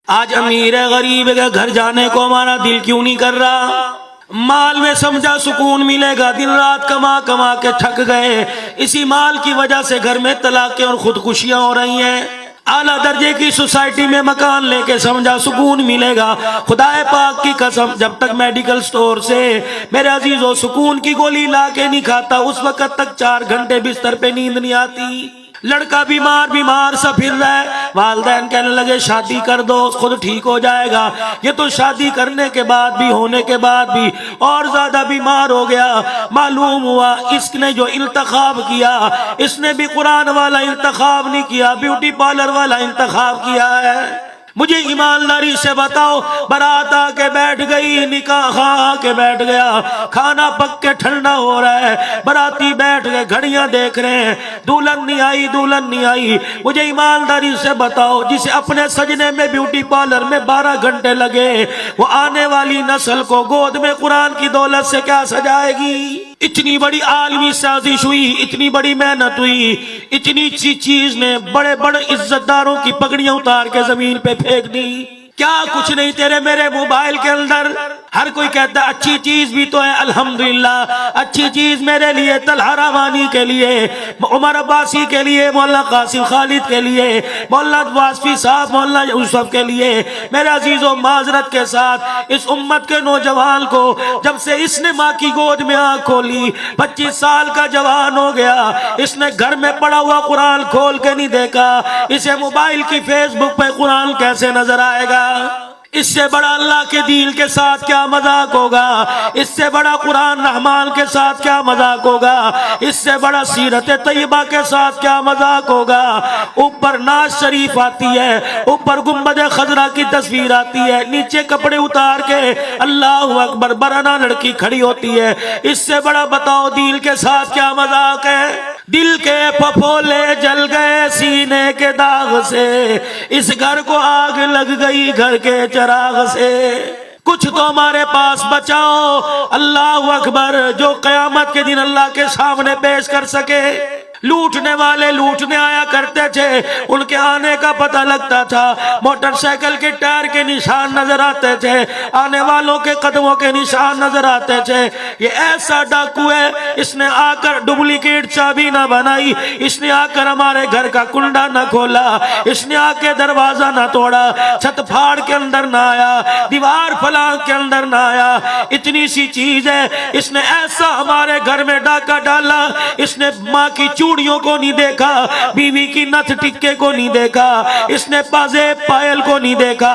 آج امیر غریب کے گھر جانے کو ہمارا دل کیوں نہیں کر رہا؟ مال میں سمجھا سکون ملے گا، دن رات کما کما کے تھک گئے، اسی مال کی وجہ سے گھر میں طلاقیں اور خودکشیاں ہو رہی ہیں۔ اعلیٰ درجے کی سوسائٹی میں مکان لے کے سمجھا سکون ملے گا، خدا پاک کی قسم جب تک میڈیکل سٹور سے میرے عزیزو سکون کی گولی لا کے نہیں کھاتا اس وقت تک 4 گھنٹے بستر پہ نیند نہیں آتی۔ لڑکا بیمار سا پھر رہا ہے، والدین کہنے لگے شادی کر دو خود ٹھیک ہو جائے گا، یہ تو شادی کرنے کے بعد بھی ہونے کے بعد بھی اور زیادہ بیمار ہو گیا۔ معلوم ہوا اس نے جو انتخاب کیا اس نے بھی قرآن والا انتخاب نہیں کیا، بیوٹی پارلر والا انتخاب کیا ہے۔ مجھے ایمانداری سے بتاؤ، بارات آ کے بیٹھ گئی، نکاح آ کے بیٹھ گیا، کھانا پک کے ٹھنڈا ہو رہا ہے، باراتی بیٹھ گئے، گھڑیاں دیکھ رہے ہیں، دلہن نہیں آئی۔ مجھے ایمانداری سے بتاؤ جسے اپنے سجنے میں بیوٹی پارلر میں 12 گھنٹے لگے، وہ آنے والی نسل کو گود میں قرآن کی دولت سے کیا سجائے گی؟ اتنی بڑی عالمی سازش ہوئی، اتنی بڑی محنت ہوئی، اتنی سی چیز نے بڑے عزت داروں کی پگڑیاں اتار کے زمین پہ پھینک دی۔ کیا کچھ نہیں تیرے میرے موبائل کے اندر؟ ہر کوئی کہتا ہے اچھی چیز بھی تو ہے، الحمدللہ اچھی چیز میرے لیے، طلحہ راوانی کے لیے، عمر عباسی کے لیے، مولانا قاسم خالد کے لیے، مولانا واسفی صاحب، مولانا یوسف کے لیے۔ میرے عزیزوں معذرت کے ساتھ اس امت کے نوجوان کو جب سے اس نے ماں کی گود میں آنکھ کھولی 25 سال کا جوان ہو گیا، اس نے گھر میں پڑا ہوا قرآن کھول کے نہیں دیکھا، اسے موبائل کی فیس بک پہ قرآن کیسے نظر آئے گا؟ اس سے بڑا اللہ کے دین کے ساتھ کیا مذاق ہوگا؟ اس سے بڑا قرآن رحمان کے ساتھ کیا مذاق ہوگا؟ اس سے بڑا سیرت طیبہ کے ساتھ کیا مذاق ہوگا؟ اوپر ناز شریف آتی ہے، اوپر گنبد خضرا کی تصویر آتی ہے، نیچے کپڑے اتار کے اللہ اکبر برہنہ لڑکی کھڑی ہوتی ہے۔ اس سے بڑا بتاؤ دین کے ساتھ کیا مذاق ہے؟ دل کے پھپھولے جل گئے سینے کے داغ سے، اس گھر کو آگ لگ گئی گھر کے چراغ سے۔ کچھ تو ہمارے پاس بچاؤ اللہ اکبر جو قیامت کے دن اللہ کے سامنے پیش کر سکے۔ لوٹنے والے لوٹنے آیا کرتے تھے، ان کے آنے کا پتہ لگتا تھا، موٹر سائیکل کے ٹائر کے نشان نظر آتے تھے، آنے والوں کے قدموں کے نشان نظر آتے تھے۔ یہ ایسا ڈاکو ہے، اس نے آ کر ڈپلیکیٹ چابی نہ بنائی، اس نے آ کر ہمارے گھر کا کنڈا نہ کھولا، اس نے آ کے دروازہ نہ توڑا، چھت پھاڑ کے اندر نہ آیا، دیوار پھلانگ کے اندر نہ آیا۔ اتنی سی چیز ہے، اس نے ایسا ہمارے گھر میں ڈاکہ ڈالا، اس نے ماں کی چوڑیوں کو نہیں دیکھا، بیوی کی نتھ ٹکے کو نہیں دیکھا، اس نے پازیب پائل کو نہیں دیکھا۔